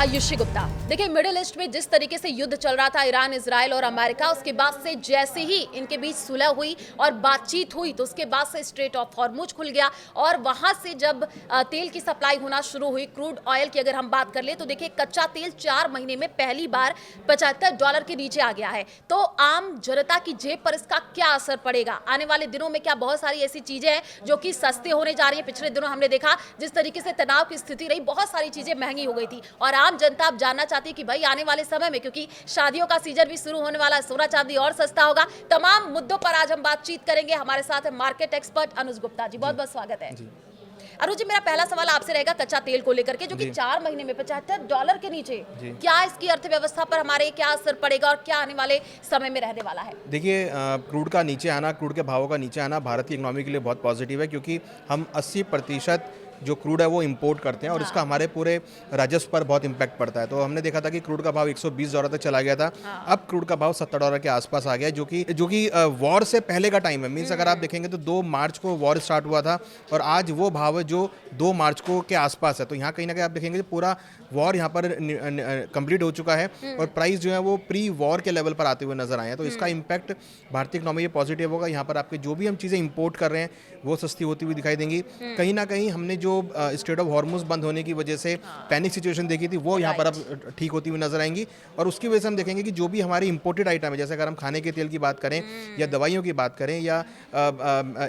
आयुषी गुप्ता। देखिए, middle east में जिस तरीके से युद्ध चल रहा था ईरान, इजराइल और अमेरिका, उसके बाद से जैसे ही इनके बीच सुलह हुई और बातचीत हुई तो उसके बाद से स्ट्रेट ऑफ हॉर्मुज खुल गया और वहां से जब तेल की सप्लाई होना शुरू हुई, क्रूड ऑयल की अगर हम बात कर ले तो देखिए कच्चा तेल 4 महीने में पहली बार $75 के नीचे आ गया है। तो आम जनता की जेब पर इसका क्या असर पड़ेगा? आने वाले दिनों में क्या बहुत सारी ऐसी चीजें हैं जो कि सस्ते होने जा रही है? पिछले दिनों हमने देखा जिस तरीके से तनाव की स्थिति रही, बहुत सारी चीजें महंगी हो गई थी और आम जनता अब जानना चाहती है कि भाई आने वाले समय में, क्योंकि शादियों का सीजन भी शुरू होने वाला है, सोना चांदी और सस्ता होगा। तमाम मुद्दों पर आज हम बातचीत करेंगे। हमारे साथ है मार्केट एक्सपर्ट अनुज गुप्ता जी। बहुत बहुत स्वागत है। अनुज जी, मेरा पहला सवाल आपसे रहेगा कच्चा तेल को लेकर के, जो कि 4 महीने में $75 के नीचे, क्या इसकी अर्थव्यवस्था पर हमारे क्या असर पड़ेगा और क्या आने वाले समय में रहने वाला है? देखिए, क्रूड का नीचे आना, क्रूड के भावों का नीचे आना भारत की इकोनॉमी के लिए बहुत पॉजिटिव है, क्योंकि हम 80% जो क्रूड है वो इंपोर्ट करते हैं और इसका हमारे पूरे राजस्व पर बहुत इम्पैक्ट पड़ता है। तो हमने देखा था कि क्रूड का भाव $120 तक चला गया था। अब क्रूड का भाव $70 के आसपास आ गया है, जो कि वॉर से पहले का टाइम है। मीन्स अगर आप देखेंगे तो 2 मार्च को वॉर स्टार्ट हुआ था और आज वो भाव है जो 2 मार्च को के आसपास है। तो यहाँ कहीं ना कहीं आप देखेंगे पूरा वॉर यहाँ पर कंप्लीट हो चुका है और प्राइस जो है वो प्री वॉर के लेवल पर आते हुए नजर आए हैं। तो इसका इम्पैक्ट भारतीय इकोनॉमी में पॉजिटिव होगा। यहाँ पर आपके जो भी हम चीज़ें इंपोर्ट कर रहे हैं वो सस्ती होती हुई दिखाई देंगी। कहीं ना कहीं हमने जो स्ट्रेट ऑफ हॉर्मुज बंद होने की वजह से पैनिक सिचुएशन देखी थी वो यहाँ पर अब ठीक होती हुई नजर आएंगी और उसकी वजह से हम देखेंगे कि जो भी हमारी इंपोर्टेड आइटम है, जैसे अगर हम खाने के तेल की बात करें या दवाइयों की बात करें या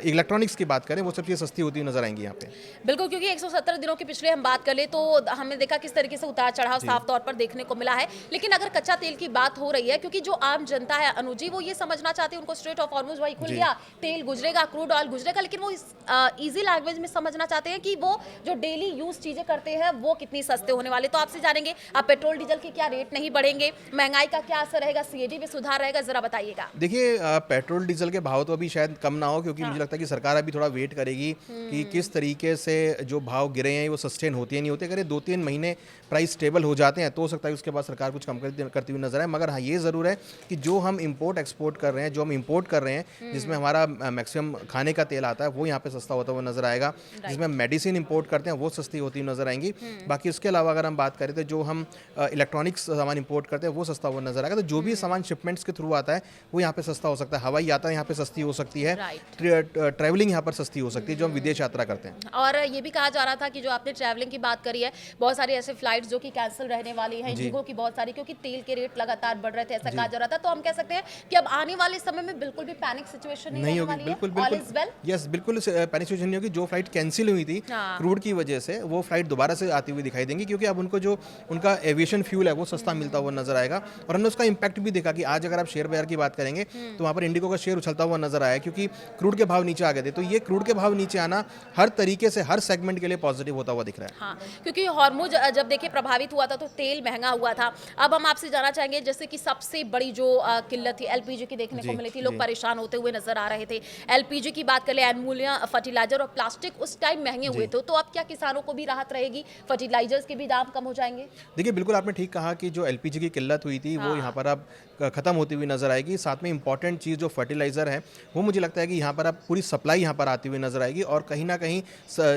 इलेक्ट्रॉनिक्स की बात करें, वो सब चीज़ें सस्ती होती हुई नजर आएंगी यहाँ पे। बिल्कुल, क्योंकि 170 दिनों के पिछले हम बात कर ले तो हमने देखा किस तरीके से उतार चढ़ाव साफ तौर पर देखने को मिला है। लेकिन अगर कच्चा तेल की बात हो रही है, क्योंकि जो आम जनता है अनुजी, वो ये समझना चाहती है, उनको स्ट्रेट ऑफ हॉर्मुज भाई खुल गया, तेल गुजरेगा, क्रूड ऑयल गुजरेगा, लेकिन वो इजी लैंग्वेज में समझना चाहते हैं कि वो जो डेली यूज चीजें करते हैं वो कितनी सस्ते होने वाले। तो आपसे जानेंगे, अब पेट्रोल डीजल के क्या रेट नहीं बढ़ेंगे, महंगाई का क्या असर रहेगा, सीएडी में सुधार रहेगा, जरा बताइएगा। देखिए, पेट्रोल डीजल के भाव तो अभी शायद कम ना हो, क्योंकि मुझे लगता है कि सरकार अभी थोड़ा वेट करेगी कि किस तरीके से जो भाव गिरे हैं वो सस्टेन होती है नहीं होते। अगर 2-3 महीने प्राइस स्टेबल हो जाते हैं तो हो सकता है उसके बाद सरकार कुछ कम करती हुई नजर आए। मगर हाँ, ये ज़रूर है कि जो हम इंपोर्ट एक्सपोर्ट कर रहे हैं, जो हम इंपोर्ट कर रहे हैं, जिसमें हमारा मैक्सिमम खाने का तेल आता है, वो यहाँ पे सस्ता होता हुआ नजर आएगा। जिसमें मेडिसिन इंपोर्ट करते हैं वो सस्ती होती हुई नजर आएंगी। बाकी उसके अलावा अगर हम बात करें तो जो हम इलेक्ट्रॉनिक्स सामान इंपोर्ट करते हैं वो सस्ता हुआ नजर आएगा। तो जो भी सामान शिपमेंट्स के थ्रू आता है वो यहाँ पे सस्ता हो सकता है। हवाई यात्रा यहाँ पे सस्ती हो सकती है, ट्रैवलिंग यहाँ पर सस्ती हो सकती है जो हम विदेश यात्रा करते हैं। और ये भी कहा जा रहा था कि जो आपने ट्रैवलिंग की बात करी है, बहुत सारी ऐसे फ्लाइट्स जो कि कैंसिल रहने वाली हैं, इंडिगो की बहुत सारी, क्योंकि तेल के रेट लगातार बढ़ रहे थे, ऐसा कहा जा रहा था। तो हम कह सकते हैं कि अब आने वाले समय में बिल्कुल भी पैनिक सिचुएशन नहीं होगी। बिल्कुल बिल्कुल पैनिक सिचुएशन नहीं होगी। जो फ्लाइट कैंसिल हुई थी क्रूड की वजह से, वो फ्लाइट दोबारा से आती हुई दिखाई देंगी, क्योंकि अब उनको जो उनका एविएशन फ्यूल है वो सस्ता मिलता हुआ नजर आएगा। और हमने उसका इंपैक्ट भी देखा कि आज अगर आप शेयर बाजार की बात करेंगे तो वहाँ पर इंडिगो का शेयर उछलता हुआ नजर आया, क्योंकि क्रूड के भाव नीचे आ गए थे। तो ये क्रूड के भाव नीचे आना हर तरीके से हर सेगमेंट के लिए पॉजिटिव होता हुआ दिख रहा है। हाँ, क्योंकि हॉर्मुज जब देखिए प्रभावित हुआ था तो तेल महंगा हुआ था। अब हम आपसे जानना चाहेंगे, जैसे कि सबसे बड़ी जो किल्लत थी एलपीजी की देखने को मिली थी, लोग परेशान होते हुए नजर आ रहे थे। एलपीजी की बात कर ले, एमोनिया, फर्टिलाइजर और प्लास्टिक उस टाइम महंगे हुए थे, तो अब क्या किसानों को भी राहत रहेगी? फर्टिलाइजर्स के भी दाम कम हो जाएंगे? देखिए, बिल्कुल आपने ठीक कहा कि जो एलपीजी की किल्लत हुई थी वो यहाँ पर अब खत्म होती हुई नजर आएगी। साथ में इंपॉर्टेंट चीज़ जो फर्टिलाइज़र है वो मुझे लगता है कि यहाँ पर अब पूरी सप्लाई यहाँ पर आती हुई नजर आएगी और कहीं ना कहीं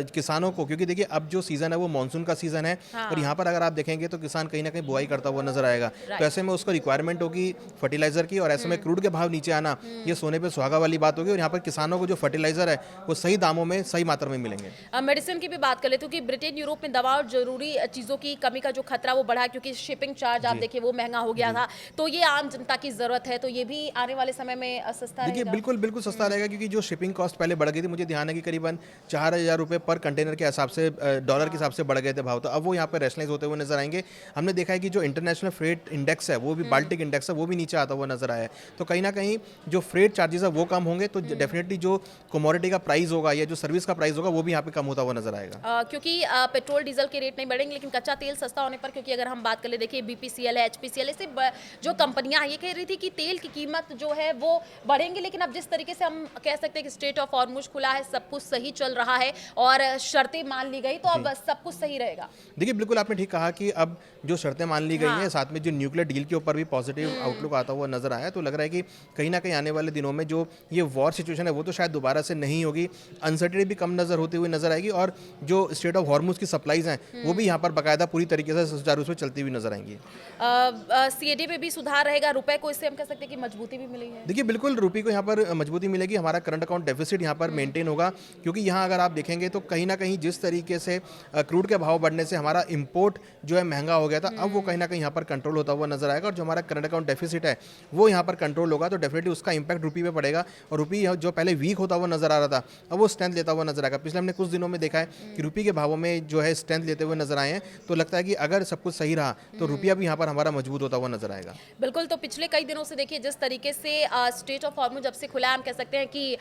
किसानों को, क्योंकि देखिए अब जो सीज़न है वो मानसून का सीज़न है और यहाँ पर अगर आप देखेंगे तो किसान कहीं ना कहीं बुआई करता हुआ नजर आएगा। तो ऐसे में उसको रिक्वायरमेंट होगी फर्टिलाइज़र की और ऐसे में क्रूड के भाव नीचे आना ये सोने पे सुहागा वाली बात होगी और यहाँ पर किसानों को जो फर्टिलाइज़र है वो सही दामों में सही मात्रा में मिलेंगे। मेडिसिन की भी बात कर ले, क्योंकि ब्रिटेन यूरोप में दवा और जरूरी चीज़ों की कमी का जो खतरा वो बढ़ा, क्योंकि शिपिंग चार्ज आप देखिए वो महंगा हो गया था। तो ये आम जनता की जरूरत है, तो ये भी आने वाले समय में सस्ता देखिए रहेगा? बिल्कुल सस्ता रहेगा, क्योंकि जो शिपिंग कॉस्ट पहले बढ़ गई थी, मुझे ध्यान है कि करीबन 4,000 रुपये पर कंटेनर के हिसाब से, डॉलर के हिसाब से बढ़ गए थे भाव। तो अब वो यहाँ पर रैशनलाइज होते हुए नजर आएंगे। हमने देखा है कि जो इंटरनेशनल फ्रेट इंडेक्स है वो भी, बाल्टिक इंडेक्स है वो भी नीचे आता हुआ नजर आया है। तो कहीं ना कहीं जो फ्रेट चार्जेस है वो कम होंगे, तो डेफिनेटली जो कमोडिटी का प्राइस होगा या जो सर्विस का प्राइस होगा वो भी यहाँ पे कम होता हुआ नजर आएगा। क्योंकि पेट्रोल डीजल के रेट नहीं बढ़ेंगे, लेकिन कच्चा तेल सस्ता होने पर, क्योंकि अगर हम बात कर ले, देखिए बीपीसीएल है, एचपीसीएल, ऐसे जो कंपनियां ये कह रही थी कि तेल की कीमत जो है वो बढ़ेंगे, लेकिन अब जिस तरीके से हम कह सकते हैं कि स्ट्रेट ऑफ हॉर्मुज खुला है, सब कुछ सही चल रहा है और शर्तें मान ली गई, तो अब सब कुछ सही रहेगा। देखिए, बिल्कुल आपने ठीक कहा कि अब जो शर्तें मान ली गई हैं, साथ में जो न्यूक्लियर डील के ऊपर भी पॉजिटिव आउटलुक आता हुआ नजर आया, तो लग रहा है कि कहीं ना कहीं आने वाले दिनों में जो ये वॉर सिचुएशन है वो तो शायद दोबारा से नहीं होगी। अनसर्टेनिटी भी कम नजर होती हुई नजर आएगी और और जो स्ट्रेट ऑफ हॉर्मुज की सप्लाईज हैं वो भी यहाँ पर बाकायदा पूरी तरीके से सुचारू रूप से चलती हुई नजर आएंगी। सीएडी में भी सुधार रहेगा, रुपए को इससे हम कह सकते हैं कि मजबूती भी मिली है। देखिए बिल्कुल रुपये को यहाँ पर मजबूती मिलेगी, हमारा करंट अकाउंट डेफिसिट यहाँ पर मेंटेन होगा, क्योंकि यहाँ अगर आप देखेंगे तो कहीं ना कहीं जिस तरीके से क्रूड के भाव बढ़ने से हमारा इंपोर्ट जो है महंगा हो गया था, अब वो कहीं ना कहीं यहाँ पर कंट्रोल होता हुआ नजर आएगा और जो हमारा करंट अकाउंट डेफिसिट है वो यहाँ पर कंट्रोल होगा, तो डेफिनेटली उसका इंपैक्ट रुपये पे पड़ेगा और रुपये जो पहले वीक होता हुआ नजर आ रहा था अब वो स्ट्रेंथ लेता हुआ नजर आएगा। पिछले हमने कुछ दिनों में देखा है कि रुपये के भावों में जो है स्ट्रेंथ लेते हुए नजर आए हैं, तो लगता है कि अगर सब कुछ सही रहा तो रुपया भी यहाँ पर हमारा मजबूत होता हुआ नजर आएगा। बिल्कुल, तो पिछले कई दिनों से देखिए जिस तरीके से स्ट्रेट ऑफ हॉर्मुज जब से खुला है, हम कह सकते हैं कि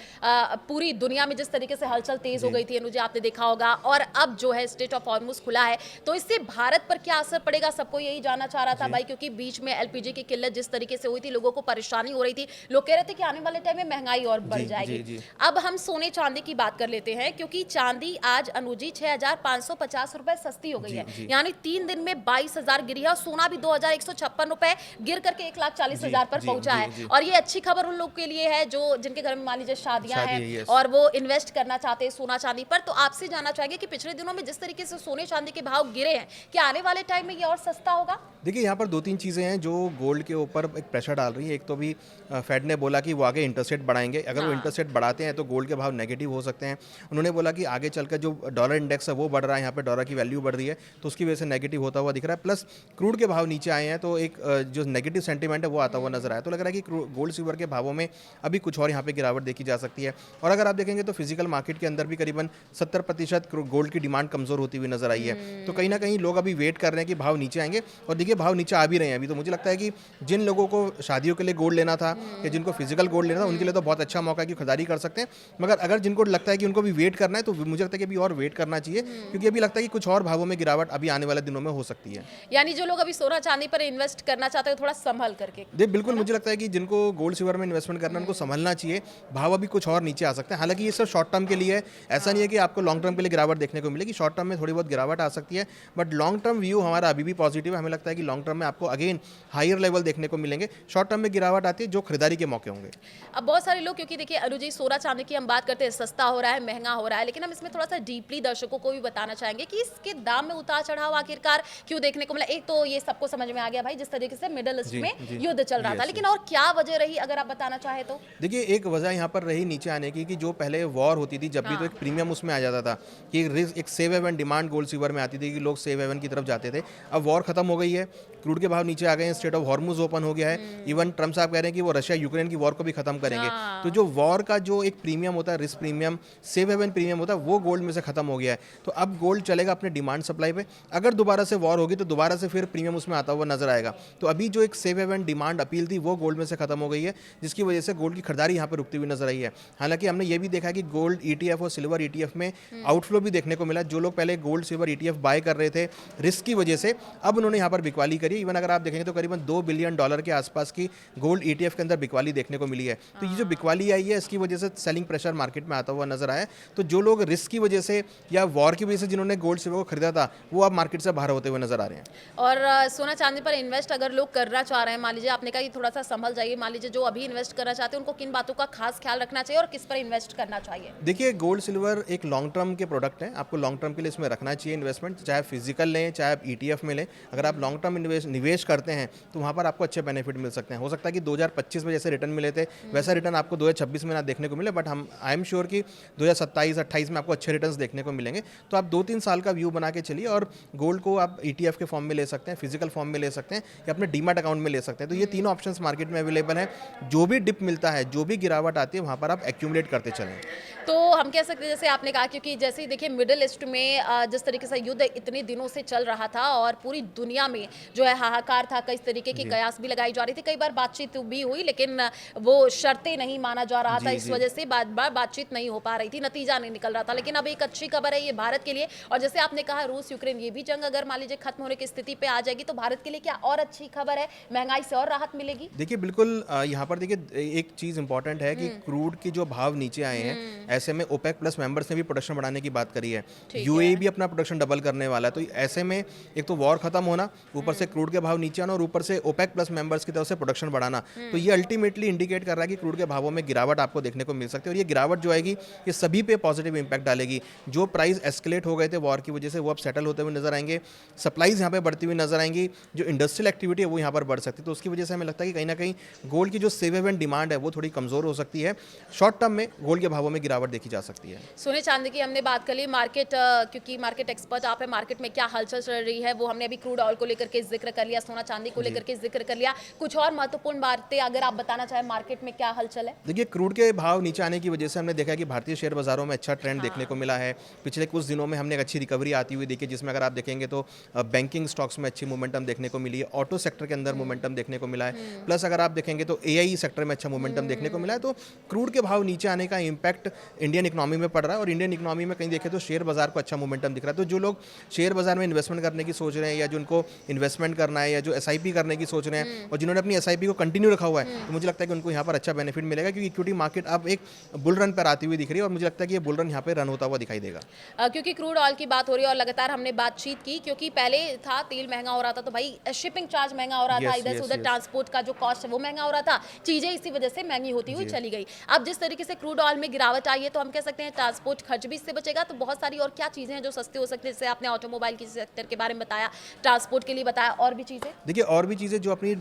पूरी दुनिया में जिस तरीके से हलचल तेज हो गई थी अनुजा, आपने देखा होगा, और अब जो है स्ट्रेट ऑफ हॉर्मुज खुला है तो इससे भारत पर क्या असर पड़ेगा, सबको यही जानना चाह रहा था भाई, क्योंकि बीच में एलपीजी की किल्लत जिस तरीके से हुई थी, लोगों को परेशानी हो रही थी, लोग कह रहे थे कि आने वाले टाइम में महंगाई और बढ़ जाएगी। अब हम सोने चांदी की बात कर लेते हैं, क्योंकि चांदी आज अनुजी 6,550 रुपए सस्ती हो गई है, यानी 3 दिन में 22,000 गिरी है, और सोना भी 2,156 रुपए गिर करके 1,40,000 पर पहुंचा है। और ये अच्छी खबर उन लोग के लिए है जो जिनके घर में मान लीजिए शादियां हैं और वो इन्वेस्ट करना चाहते हैं सोना चांदी पर। तो आपसे जानना चाहेंगे कि पिछले दिनों में जिस तरीके से सोने चांदी के भाव गिरे हैं, क्या आने वाले टाइम में ये और सस्ता होगा? देखिए यहाँ पर 2-3 चीज़ें हैं जो गोल्ड के ऊपर एक प्रेशर डाल रही है। एक तो भी फेड ने बोला कि वो आगे इंटरेस्ट रेट बढ़ाएंगे, अगर वो इंटरेस्ट रेट बढ़ाते हैं तो गोल्ड के भाव नेगेटिव हो सकते हैं। उन्होंने बोला कि आगे चलकर जो डॉलर इंडेक्स है वो बढ़ रहा है, यहाँ पे डॉलर की वैल्यू बढ़ रही है तो उसकी वजह से नेगेटिव होता हुआ दिख रहा है। प्लस क्रूड के भाव नीचे आए हैं तो एक जो नेगेटिव सेंटीमेंट है वो आता हुआ नजर आया, तो लग रहा है कि गोल्ड सिल्वर के भावों में अभी कुछ और यहाँ पे गिरावट देखी जा सकती है। और अगर आप देखेंगे तो फिजिकल मार्केट के अंदर भी करीबन 70% गोल्ड की डिमांड कमजोर होती हुई नजर आई है, तो कहीं ना कहीं लोग अभी वेट कर रहे हैं कि भाव नीचे आएंगे, और देखिए भाव नीचे आ भी रहे हैं अभी। तो मुझे लगता है कि जिन लोगों को शादियों के लिए गोल्ड लेना था या जिनको फिजिकल गोल्ड लेना था उनके लिए तो बहुत अच्छा मौका है कि खरीदारी कर सकते हैं, मगर अगर जिनको लगता है कि उनको भी वेट करना है तो मुझे लगता है कि अभी और वेट करना चाहिए, क्योंकि अभी लगता है कि कुछ और भावों में गिरावट अभी आने वाले दिनों में हो सकती है। यानी जो लोग अभी सोना चांदी पर इन्वेस्ट करना चाहते हैं थोड़ा संभल करके देख, बिल्कुल मुझे लगता है कि जिनको गोल्ड सिल्वर में इन्वेस्टमेंट करना है उनको संभलना चाहिए, भाव अभी कुछ और नीचे आ सकते हैं। हालांकि ये सिर्फ शॉर्ट टर्म के लिए है, ऐसा नहीं है कि आपको लॉन्ग टर्म के लिए गिरावट देखने को मिलेगी, शॉर्ट टर्म में थोड़ी बहुत गिरावट आ सकती है, बट लॉन्ग टर्म व्यू हमारा अभी भी पॉजिटिव है। हमें लगता है कि लॉन्ग टर्म में आपको अगेन हायर लेवल देखने को मिलेंगे, शॉर्ट टर्म में गिरावट आती है जो खरीदारी के मौके होंगे। अब बहुत सारे लोग, क्योंकि देखिए अनुजी सोना चांदी की हम बात करते हैं सस्ता हो रहा है महंगा हो रहा है, लेकिन हम इसमें थोड़ा सा डीपली दर्शकों को भी बताना चाहेंगे कि इसके दाम में उतार चढ़ाव आखिरकार क्यों देखने को मिला। एक तो ये सबको समझ में आ गया भाई जिस तरीके से मिडिल ईस्ट में युद्ध चल रहा था, लेकिन और क्या वजह रही अगर आप बताना चाहे तो? देखिए एक वजह यहाँ पर रही नीचे आने की कि जो पहले वॉर होती थी जब भी तो एक प्रीमियम उसमें आ जाता था कि एक safe haven demand gold silver में आती थी कि लोग सेव हेवन की तरफ जाते थे। अब वॉर खत्म हो गई है, क्रूड के भाव नीचे आ गए हैं, स्ट्रेट ऑफ हॉर्मुज ओपन हो गया है, इवन ट्रम्प साहब कह रहे हैं कि वो रशिया यूक्रेन की वॉर को भी खत्म करेंगे। तो जो वॉर का जो एक प्रीमियम होता है, risk premium, safe haven premium होता है, वो गोल्ड में से खत्म हो गया है। तो अब गोल्ड चलेगा अपने डिमांड सप्लाई पे, अगर दोबारा से वॉर होगी तो दोबारा से फिर प्रीमियम उसमें आता हुआ नजर आएगा। तो अभी जो एक सेव हेवन डिमांड अपील थी वो गोल्ड में से खत्म हो गई है, जिसकी वजह से गोल्ड की खरीदारी यहाँ पर रुकती हुई नजर आई है। हालांकि हमने ये भी देखा कि गोल्ड ETF और सिल्वर ETF में आउटफ्लो भी देखने को मिला। जो लोग पहले गोल्ड सिल्वर ETF बाय कर रहे थे रिस्क की वजह से, अब उन्होंने यहाँ पर बिकवाली करी। इवन अगर आप देखेंगे तो करीबन $2 बिलियन के आसपास की गोल्ड ETF के अंदर बिकवाली देखने को मिली है। तो ये जो बिकवाली आई है इसकी वजह से सेलिंग प्रेशर मार्केट में आता हुआ नजर आया। तो जो लोग रिस्क की वजह से या वॉर की वजह से जिन्होंने गोल्ड सिल्वर को खरीदा था वो अब मार्केट से बाहर होते हुए नजर आ रहे हैं। और सोना चांदी पर इन्वेस्ट अगर लोग करना चाह रहे हैं, मान लीजिए आपने कहा कि थोड़ा सा संभल जाइए, मान लीजिए जो अभी इन्वेस्ट करना चाहते हैं उनको किन बातों का खास ख्याल रखना चाहिए और किस पर इन्वेस्ट करना चाहिए? देखिए गोल्ड सिल्वर एक लॉन्ग टर्म के प्रोडक्ट है, आपको लॉन्ग टर्म के लिए इसमें रखना चाहिए इन्वेस्टमेंट, चाहे फिजिकल लें चाहे आप ETF में लें। अगर आप लॉन्ग टर्म निवेश करते हैं तो वहाँ पर आपको अच्छे बेनिफिट मिल सकते हैं। हो सकता है कि 2025 में जैसे रिटर्न मिले थे वैसा रिटर्न आपको 2026 में ना देखने को मिले, बट हम आई एम श्योर कि 2027-28 में आपको अच्छे रिटर्न्स देखने को मिलेंगे। तो आप 2-3 साल का व्यू बना के चलिए, और गोल्ड को आप ETF के फॉर्म में ले सकते हैं, फिजिकल फॉर्म में ले सकते हैं या अपने डीमैट अकाउंट में ले सकते हैं। तो ये तीनों ऑप्शंस मार्केट में अवेलेबल हैं। जो भी डिप मिलता है, जो भी गिरावट आती है, वहाँ पर आप एक्यूमुलेट करते चलें। तो हम कह सकते हैं जैसे आपने कहा, क्योंकि जैसे ही देखिए मिडिल ईस्ट में जिस तरीके से युद्ध इतने दिनों से चल रहा था और पूरी दुनिया में जो है हाहाकार था, कई तरीके की कयास भी लगाई जा रही थी, कई बार बातचीत भी हुई लेकिन वो शर्तें नहीं माना जा रहा था, इस वजह से बार बातचीत नहीं हो पा रही थी, नतीजा नहीं निकल रहा था। लेकिन अब एक अच्छी खबर है ये भारत के लिए, और जैसे आपने कहा रूस यूक्रेन ये भी जंग अगर मान लीजिए खत्म होने की स्थिति पे आ जाएगी तो भारत के लिए क्या और अच्छी खबर है, महंगाई से और राहत मिलेगी? देखिए बिल्कुल यहाँ पर देखिए एक चीज़ इंपॉर्टेंट है कि क्रूड की जो भाव नीचे आए हैं, ऐसे में ओपेक प्लस मेंबर्स ने भी प्रोडक्शन बढ़ाने की बात करी है, UAE भी अपना प्रोडक्शन डबल करने वाला है। तो ऐसे में एक तो वॉर खत्म होना, ऊपर से क्रूड के भाव नीचे आना और ऊपर से ओपेक प्लस मेंबर्स की तरफ से प्रोडक्शन बढ़ाना, तो ये अल्टीमेटली इंडिकेट कर रहा है कि क्रूड के भावों में गिरावट आपको देखने को मिल सकती है। और ये गिरावट जो आएगी ये सभी पे पॉजिटिव इंपैक्ट डालेगी, जो प्राइस एस्केलेट हो गए थे वॉर की वजह से वो अब सेटल होते हुए नजर आएंगे, सप्लाईज यहाँ पे बढ़ती हुई नजर आएंगी, जो इंडस्ट्रियल एक्टिविटी है वो यहाँ पर बढ़ सकती है। तो उसकी वजह से हमें लगता है कि कहीं ना कहीं गोल्ड की जो सेव हेवन डिमांड है वो थोड़ी कमज़ोर हो सकती है। शॉर्ट टर्म में गोल्ड के भावों में गिरावट देखी जा सकती है। सोने चांदी की हमने बात कर ली, मार्केट क्योंकि मार्केट एक्सपर्ट आप है, मार्केट में क्या हलचल चल रही है वो हमने अभी क्रूड ऑयल को लेकर के जिक्र कर लिया, सोना चांदी को लेकर के जिक्र कर लिया। कुछ और महत्वपूर्ण बातें अगर आप बताना चाहें मार्केट में क्या हलचल है? देखिए, क्रूड के भाव नीचे आने की वजह से हमने देखा है कि भारतीय शेयर बाजारों में अच्छा ट्रेंड देखने को मिला है। पिछले कुछ दिनों में हमने एक अच्छी रिकवरी आती हुई देखी, जिसमें अगर आप देखेंगे तो बैंकिंग स्टॉक्स में अच्छी मोमेंटम देखने को मिली है, ऑटो सेक्टर के अंदर मोमेंटम देखने को मिला है, प्लस अगर आप देखेंगे तो एआई सेक्टर में अच्छा मोमेंटम देखने को मिला है। तो क्रूड के भाव नीचे आने का इम्पैक्ट इंडियन इकोनॉमी में पड़ रहा है और इंडियन इकोनॉमी में कहीं देखें तो शेयर बाजार को अच्छा मोमेंटम दिख रहा है। तो जो लोग शेयर बाजार में इन्वेस्टमेंट करने की सोच रहे हैं या जिनको इन्वेस्टमेंट करना है या जो एसआईपी करने की सोच रहे हैं और जिन्होंने अपनी एसआईपी को कंटिन्यू रखा हुआ है, तो मुझे लगता है कि उनको यहाँ पर अच्छा बेनिफिट मिलेगा, क्योंकि इक्विटी मार्केट अब एक बुल रन पर आती हुई दिख रही है और मुझे लगता है कि ये बुल रन यहाँ पे रन होता हुआ दिखाई देगा। क्योंकि क्रूड ऑयल की बात हो रही है और लगातार हमने बातचीत की, क्योंकि पहले था तेल महंगा हो रहा था तो भाई शिपिंग चार्ज महंगा हो रहा था, इधर से उधर ट्रांसपोर्ट का जो कॉस्ट है वो महंगा हो रहा था, चीजें इसी वजह से महंगी होती हुई चली गई। अब जिस तरीके से क्रूड ऑयल में गिरावट आई है तो हम कह सकते हैं ट्रांसपोर्ट खर्च भी इससे बचेगा। तो बहुत सारी और क्या चीजें हैं जो सस्ती हो सकती है, जैसे आपने ऑटोमोबाइल के सेक्टर के बारे में बताया, ट्रांसपोर्ट के लिए बताया, और भी चीजें? देखिए, और भी चीज़ें जो अपनी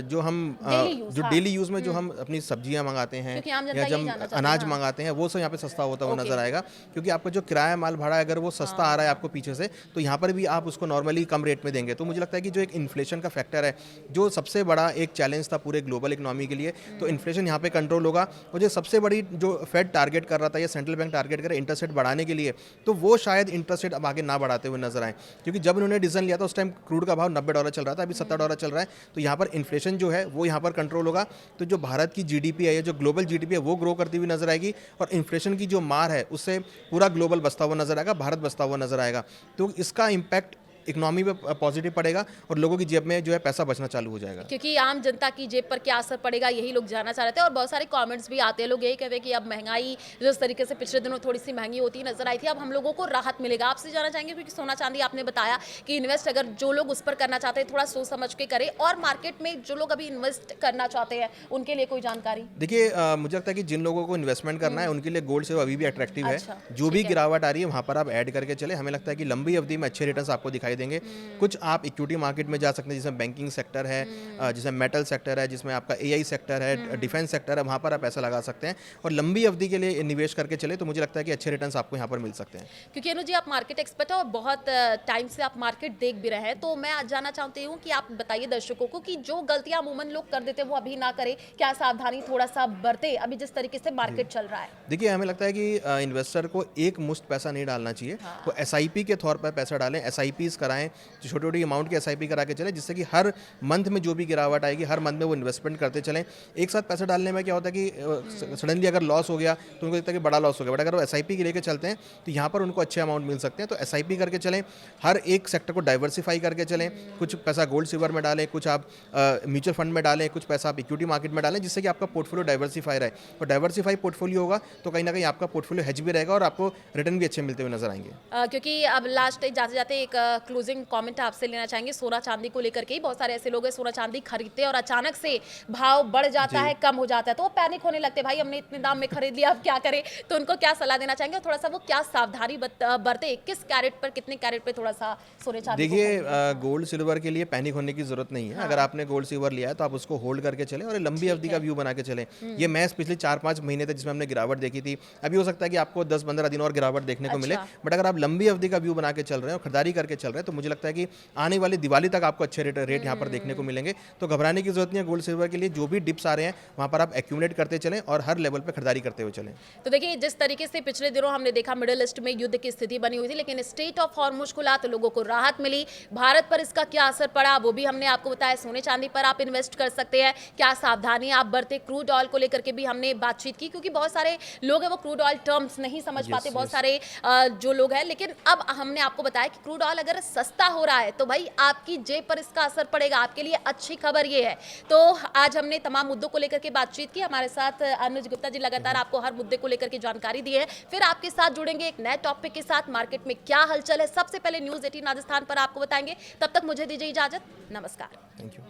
जो हम डेली यूज़ में जो हम अपनी सब्जियां मंगाते हैं या जब अनाज मंगाते हैं वो सब यहाँ पे सस्ता होता हुआ नजर आएगा, क्योंकि आपका जो किराया माल भाड़ा अगर वो सस्ता आ रहा है आपको पीछे से, तो यहाँ पर भी आप उसको नॉर्मली कम रेट में देंगे। तो मुझे लगता है कि जो एक इन्फ्लेशन का फैक्टर है, जो सबसे बड़ा एक चैलेंज था पूरे ग्लोबल इकोनॉमी के लिए, तो इन्फ्लेशन यहाँ पे कंट्रोल होगा। और जो सबसे बड़ी जो फेड टारगेट कर रहा था या सेंट्रल बैंक टारगेट कर रहा है इंटरेस्ट रेट बढ़ाने के लिए, तो वो शायद इंटरेस्ट रेट अब आगे ना बढ़ाते हुए नजर आए, क्योंकि जब उन्होंने डिसीजन लिया था उस टाइम क्रूड का भाव $90 चल रहा था, अभी $70 चल रहा है। तो यहाँ पर इन्फ्लेशन जो है वो यहाँ पर कंट्रोल होगा, तो जो भारत की जीडीपी है या जो ग्लोबल जीडीपी है वो ग्रो करती हुई नजर आएगी और इन्फ्लेशन की जो मार है उससे पूरा ग्लोबल बचता हुआ नजर आएगा, भारत बचता हुआ नजर आएगा। तो इसका इम्पैक्ट इकोनॉमी पे पॉजिटिव पड़ेगा और लोगों की जेब में जो है पैसा बचना चालू हो जाएगा। क्योंकि आम जनता की जेब पर क्या असर पड़ेगा यही लोग जानना चाह रहे थे और बहुत सारे कमेंट्स भी आते हैं, लोग यही कहते हैं कि अब महंगाई जिस तरीके से पिछले दिनों थोड़ी सी महंगी होती नजर आई थी, अब हम लोगों को राहत मिलेगा। आपसे जानना चाहेंगे, क्योंकि सोना चांदी आपने बताया कि इन्वेस्ट अगर जो लोग उस पर करना चाहते हैं थोड़ा सोच समझ के करें, और मार्केट में जो लोग अभी इन्वेस्ट करना चाहते हैं उनके लिए कोई जानकारी? देखिए, मुझे लगता है कि जिन लोगों को इन्वेस्टमेंट करना है उनके लिए गोल्ड से अभी भी अट्रैक्टिव है। जो भी गिरावट आ रही है वहाँ पर आप ऐड करके चले, हमें लगता है कि लंबी अवधि में अच्छे रिटर्न्स आपको दिखाई देंगे। कुछ आप इक्विटी मार्केट में जा सकते हैं, जिसमें बैंकिंग सेक्टर है, जिसमें मेटल सेक्टर है, जिसमें आपका एआई सेक्टर है, डिफेंस सेक्टर है, वहाँ पर आप पैसा लगा सकते हैं और लंबी अवधि के लिए निवेश करके चले, तो मुझे लगता है कि अच्छे रिटर्न्स आपको यहाँ पर मिल सकते हैं। क्योंकि अनु जी आप मार्केट एक्सपर्ट है और बहुत टाइम से आप मार्केट देख भी रहे हैं, तो मैं आज जानना चाहती हूँ कि आप बताइए दर्शकों को कि जो गलतियां अमूमन लोग कर देते हैं वो अभी ना करें, क्या सावधानी थोड़ा सा बरते अभी जिस तरीके से मार्केट चल रहा है? देखिए, हमें लगता है कि इन्वेस्टर को एक मुश्त पैसा नहीं डालना चाहिए, वो एसआईपी के तौर पर पैसा डालें, एसआईपीज कराएं, छोटी छोटी अमाउंट की एसआईपी करा के चलें, जिससे कि हर मंथ में जो भी गिरावट आएगी हर मंथ में वो इन्वेस्टमेंट करते चलें। एक साथ पैसा डालने में क्या होता है कि सडनली अगर लॉस हो गया तो उनको लगता है कि बड़ा लॉस हो गया, बट अगर वो एसआईपी के लेके चलते हैं तो यहाँ पर उनको अच्छे अमाउंट मिल सकते हैं। तो एसआईपी करके चलें, हर एक सेक्टर को डाइवर्सिफाई करके चलें, कुछ पैसा गोल्ड सिल्वर में डालें, कुछ आप म्यूचुअल फंड में डालें, कुछ पैसा आप इक्विटी मार्केट में डालें, जिससे कि आपका पोर्टफोलियो डाइवर्सिफाई रहे। और डाइवर्सिफाई पोर्टफोलियो होगा तो कहीं ना कहीं आपका पोर्टफोलियो हेज भी रहेगा और आपको रिटर्न भी अच्छे मिलते हुए नजर आएंगे। क्योंकि अब लास्ट जाते जाते एक क्लोजिंग कमेंट आपसे लेना चाहेंगे सोना चांदी को लेकर के। बहुत सारे ऐसे लोग हैं सोना चांदी खरीदते हैं और अचानक से भाव बढ़ जाता है, कम हो जाता है, तो वो पैनिक होने लगते हैं, भाई हमने इतने दाम में खरीद लिया अब क्या करें। तो उनको क्या सलाह देना चाहेंगे, थोड़ा सा वो क्या सावधानी बरते, किस कैरेट पर कितने कैरेट पे थोड़ा सा सोने चांदी? देखिए, गोल्ड सिल्वर के लिए पैनिक होने की जरूरत नहीं है। अगर आपने गोल्ड सिल्वर लिया है तो आप उसको होल्ड करके चले और लंबी अवधि का व्यू बना के चले। ये मैच पिछले 4-5 महीने तक जिसमें हमने गिरावट देखी थी, अभी हो सकता है कि आपको 10-15 दिन और गिरावट देखने को मिले, बट अगर आप लंबी अवधि का व्यू बना के चल रहे हैं और खरीदारी करके चल रहे हैं तो मुझे लगता है कि आने वाली दिवाली तक आपको अच्छे रेट यहाँ पर देखने को मिलेंगे। तो घबराने की जरूरत नहीं है गोल्ड सिल्वर के लिए, जो भी डिप्स आ रहे हैं वहाँ पर आप एक्यूमुलेट करते चलें और हर लेवल पर खरीदारी करते हुए चलें। तो देखिए, जिस तरीके से पिछले दिनों हमने देखा मिडिल ईस्ट में युद्ध की स्थिति बनी हुई थी, लेकिन स्टेट ऑफ हॉर्मुज खुला तो लोगों को राहत मिली। भारत पर इसका क्या असर पड़ा वो भी हमने आपको बताया। सोने चांदी पर आप इन्वेस्ट कर सकते हैं, क्या सावधानी आप बरते, क्रूड ऑयल को लेकर के भी हमने बातचीत की, क्योंकि बहुत सारे लोग हैं वो क्रूड ऑयल टर्म्स नहीं समझ पाते, बहुत सारे जो लोग हैं। लेकिन अब हमने आपको बताया कि क्रूड ऑयल अगर सस्ता हो रहा है तो भाई आपकी जेब पर इसका असर पड़ेगा, आपके लिए अच्छी खबर ये है। तो आज हमने तमाम मुद्दों को लेकर के बातचीत की। हमारे साथ अनुज गुप्ता जी लगातार आपको हर मुद्दे को लेकर के जानकारी दी है। फिर आपके साथ जुड़ेंगे एक नए टॉपिक के साथ, मार्केट में क्या हलचल है सबसे पहले न्यूज़ 18 राजस्थान पर आपको बताएंगे। तब तक मुझे दीजिए इजाजत, नमस्कार। Thank you.